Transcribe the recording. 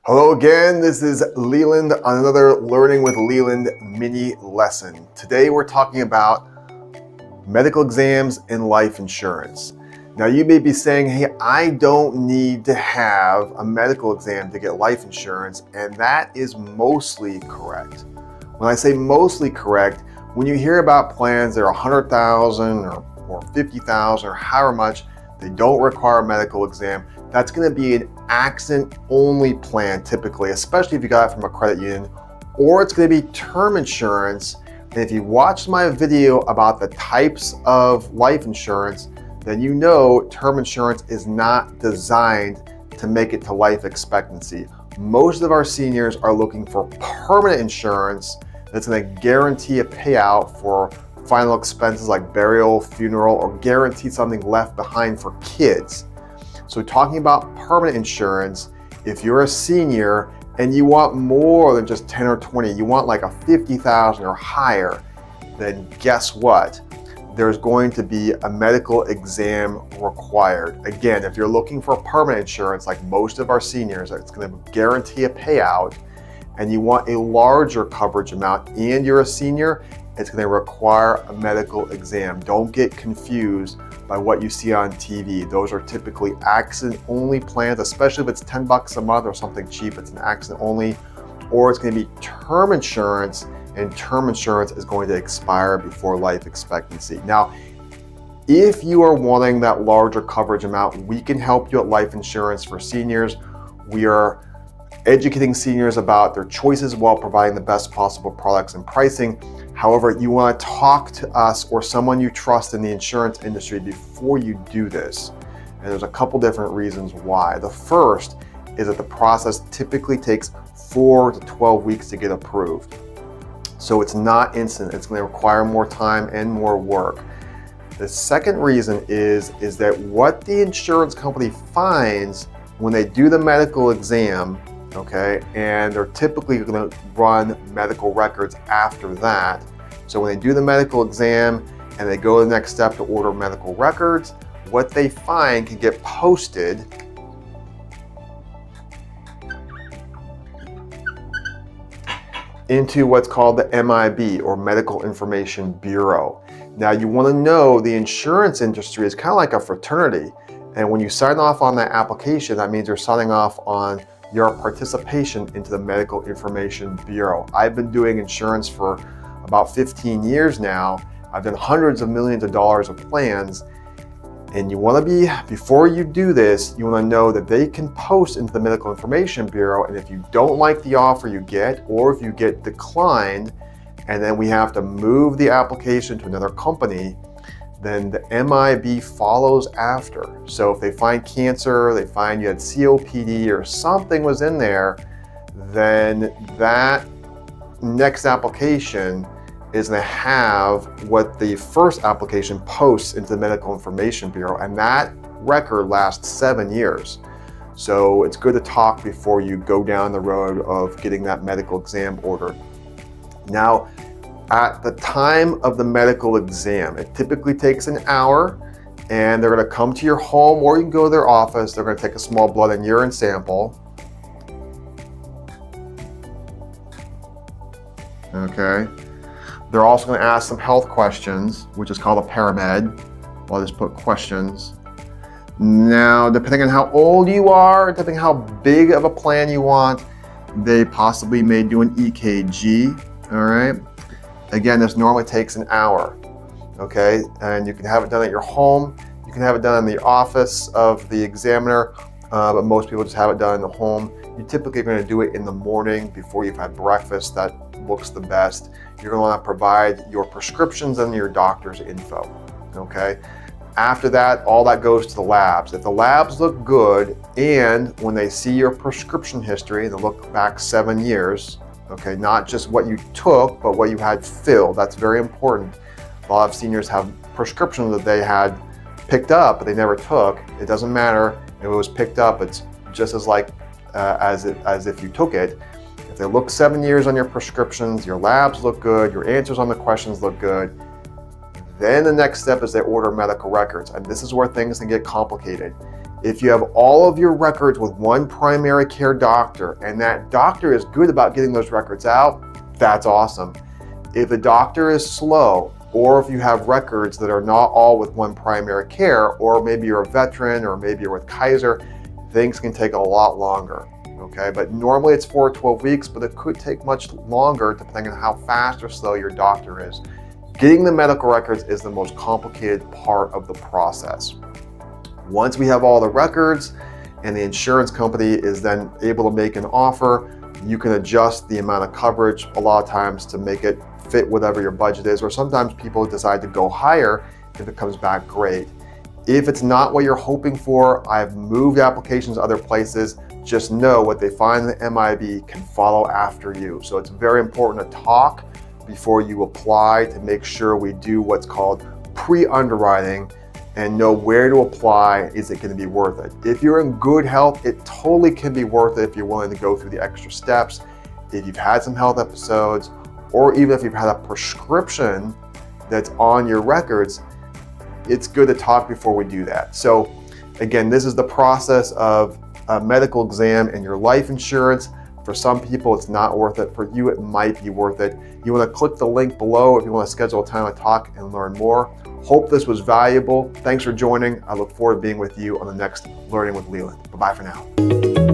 Hello again, this is Leland on another Learning with Leland mini lesson. Today we're talking about medical exams and life insurance. Now you may be saying, hey, I don't need to have a medical exam to get life insurance, and that is mostly correct. When I say mostly correct, when you hear about plans that are $100,000 or $50,000 or however much, they don't require a medical exam, that's going to be an accident-only plan typically, especially if you got it from a credit union, or it's going to be term insurance. And if you watched my video about the types of life insurance, then you know term insurance is not designed to make it to life expectancy. Most of our seniors are looking for permanent insurance that's going to guarantee a payout for final expenses like burial, funeral, or guarantee something left behind for kids. So talking about permanent insurance, if you're a senior and you want more than just 10 or 20, you want like a 50,000 or higher, then guess what? There's going to be a medical exam required. Again, if you're looking for permanent insurance, like most of our seniors, it's going to guarantee a payout, and you want a larger coverage amount and you're a senior, it's going to require a medical exam. Don't get confused by what you see on TV. Those are typically accident-only plans, especially if it's $10 a month or something cheap. It's an accident-only, or it's going to be term insurance, and term insurance is going to expire before life expectancy. Now, if you are wanting that larger coverage amount, we can help you at Life Insurance for Seniors. We are educating seniors about their choices while providing the best possible products and pricing. However, you want to talk to us or someone you trust in the insurance industry before you do this. And there's a couple different reasons why. The first is that the process typically takes 4 to 12 weeks to get approved. So it's not instant. It's going to require more time and more work. The second reason is that what the insurance company finds when they do the medical exam, okay, and they're typically going to run medical records after that. So when they do the medical exam and they go to the next step to order medical records, what they find can get posted into what's called the MIB, or Medical Information Bureau. Now you want to know the insurance industry is kind of like a fraternity, and when you sign off on that application, that means you're signing off on your participation into the Medical Information Bureau. I've been doing insurance for about 15 years now. I've done hundreds of millions of dollars of plans, and you want to be, before you do this, you want to know that they can post into the Medical Information Bureau, and if you don't like the offer you get, or if you get declined, and then we have to move the application to another company, then the MIB follows after. So if they find cancer, they find you had COPD or something was in there, then that next application is going to have what the first application posts into the Medical Information Bureau, and that record lasts 7 years. So it's good to talk before you go down the road of getting that medical exam ordered. Now, at the time of the medical exam, it typically takes an hour, and they're going to come to your home, or you can go to their office. They're going to take a small blood and urine sample. Okay. They're also going to ask some health questions, which is called a paramed. I'll just put questions. Now, depending on how old you are, depending on how big of a plan you want, they possibly may do an EKG. All right. Again, this normally takes an hour, okay? And you can have it done at your home. You can have it done in the office of the examiner, but most people just have it done in the home. You're typically going to do it in the morning before you've had breakfast. That looks the best. You're going to want to provide your prescriptions and your doctor's info, okay? After that, all that goes to the labs. If the labs look good, and when they see your prescription history, they look back 7 years, okay, not just what you took, but what you had filled. That's very important. A lot of seniors have prescriptions that they had picked up, but they never took. It doesn't matter if it was picked up. It's just as like as if you took it. If they look 7 years on your prescriptions, your labs look good, your answers on the questions look good, then the next step is they order medical records. And this is where things can get complicated. If you have all of your records with one primary care doctor and that doctor is good about getting those records out, that's awesome. If the doctor is slow, or if you have records that are not all with one primary care, or maybe you're a veteran, or maybe you're with Kaiser, things can take a lot longer. Okay, but normally it's 4 to 12 weeks, but it could take much longer depending on how fast or slow your doctor is. Getting the medical records is the most complicated part of the process. Once we have all the records and the insurance company is then able to make an offer, you can adjust the amount of coverage a lot of times to make it fit whatever your budget is, or sometimes people decide to go higher if it comes back great. If it's not what you're hoping for, I've moved applications other places. Just know what they find in the MIB can follow after you. So it's very important to talk before you apply to make sure we do what's called pre-underwriting and know where to apply. Is it going to be worth it? If you're in good health, it totally can be worth it if you're willing to go through the extra steps. If you've had some health episodes, or even if you've had a prescription that's on your records, it's good to talk before we do that. So again, this is the process of a medical exam and your life insurance. For some people, it's not worth it. For you, it might be worth it. You want to click the link below if you want to schedule a time to talk and learn more. Hope this was valuable. Thanks for joining. I look forward to being with you on the next Learning with Leland. Bye-bye for now.